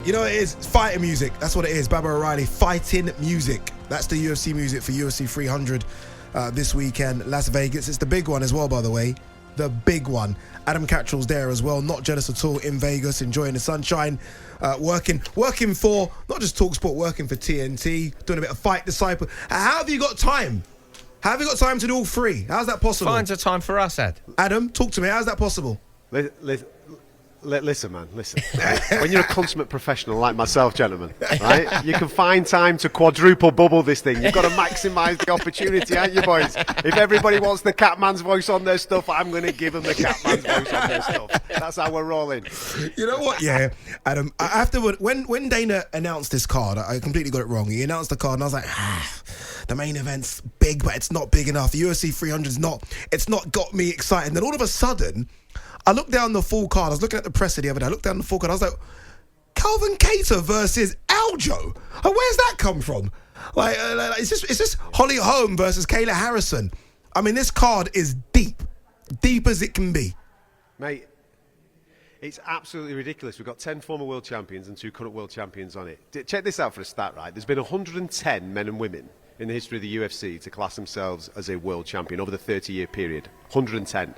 You know what it is? It's fighting music. That's what it is. Baba O'Reilly, fighting music. That's the UFC music for UFC 300 this weekend, Las Vegas. It's the big one as well, by the way. The big one. Adam Catterall's there as well. Not jealous at all, in Vegas, enjoying the sunshine. Working for, not just talkSPORT, working for TNT, doing a bit of Fight Disciple. How have you got time? How have you got time to do all three? How's that possible? Finds a time for us, Ed. Adam, talk to me. How's that possible? Listen, man, listen. When you're a consummate professional like myself, gentlemen, right, you can find time to quadruple bubble this thing. You've got to maximise the opportunity, haven't you, boys? If everybody wants the Catman's voice on their stuff, I'm going to give them the Catman's voice on their stuff. That's how we're rolling. You know what? Yeah, Adam, afterward, when Dana announced this card, I completely got it wrong. He announced the card, and I was like, the main event's big, but it's not big enough. The UFC 300's it's not got me excited. And then all of a sudden, I looked down the full card. I was looking at the presser the other day. I looked down the full card. I was like, Calvin Kattar versus Aljo. Where's that come from? Like, it's just Holly Holm versus Kayla Harrison. I mean, this card is deep as it can be. Mate, it's absolutely ridiculous. We've got 10 former world champions and 2 current world champions on it. Check this out for a stat, right? There's been 110 men and women in the history of the UFC to class themselves as a world champion over the 30-year period. 110.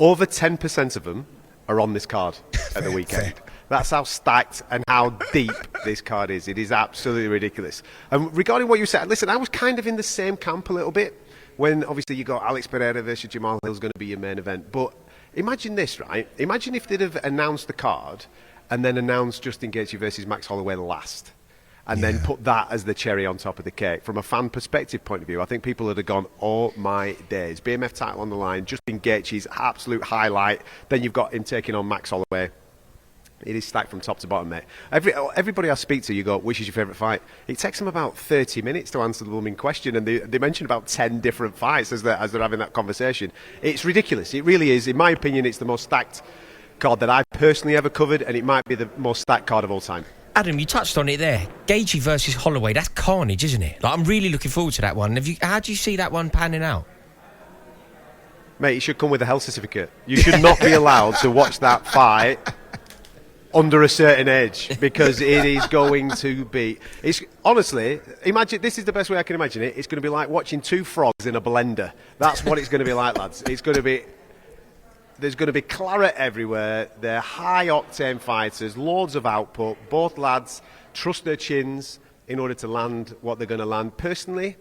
Over 10% of them are on this card at the weekend. That's how stacked and how deep this card is. It is absolutely ridiculous. Regarding what you said, listen, I was kind of in the same camp a little bit when obviously you got Alex Pereira versus Jamal Hill's going to be your main event. But imagine this, right? Imagine if they'd have announced the card and then announced Justin Gaethje versus Max Holloway last. And then put that as the cherry on top of the cake. From a fan perspective point of view, I think people would have gone, oh my days. BMF title on the line, Justin Gaethje's absolute highlight. Then you've got him taking on Max Holloway. It is stacked from top to bottom, mate. Everybody I speak to, you go, which is your favourite fight? It takes them about 30 minutes to answer the blooming question, and they mention about 10 different fights as they're having that conversation. It's ridiculous. It really is. In my opinion, it's the most stacked card that I've personally ever covered, and it might be the most stacked card of all time. Adam, you touched on it there. Gaethje versus Holloway, that's carnage, isn't it? Like, I'm really looking forward to that one. How do you see that one panning out? Mate, you should come with a health certificate. You should not be allowed to watch that fight under a certain age, because it is going to be... honestly, imagine, this is the best way I can imagine it. It's going to be like watching 2 frogs in a blender. That's what it's going to be like, lads. It's going to be... There's going to be claret everywhere. They're high-octane fighters, loads of output. Both lads trust their chins in order to land what they're going to land. Personally,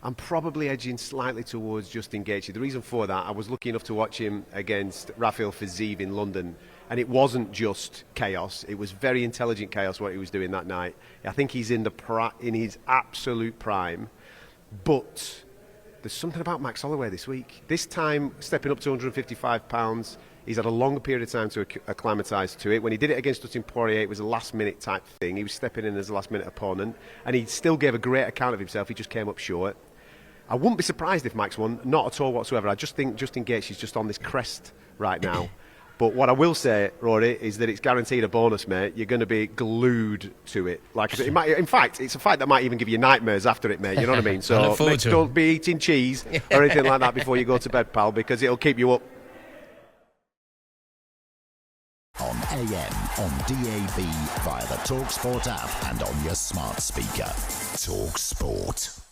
I'm probably edging slightly towards Justin Gaethje. The reason for that, I was lucky enough to watch him against Rafael Fiziev in London, and it wasn't just chaos. It was very intelligent chaos what he was doing that night. I think he's in his absolute prime, but... There's something about Max Holloway this week. This time, stepping up to 155 pounds, he's had a longer period of time to acclimatise to it. When he did it against Dustin Poirier, it was a last-minute type thing. He was stepping in as a last-minute opponent, and he still gave a great account of himself. He just came up short. I wouldn't be surprised if Max won, not at all whatsoever. I just think Justin Gaethje is just on this crest right now. But what I will say, Rory, is that it's guaranteed a bonus, mate. You're going to be glued to it. Like it might, in fact, it's a fight that might even give you nightmares after it, mate. You know what I mean? So don't be eating cheese or anything like that before you go to bed, pal, because it'll keep you up. On AM, on DAB, via the talkSPORT app and on your smart speaker. talkSPORT.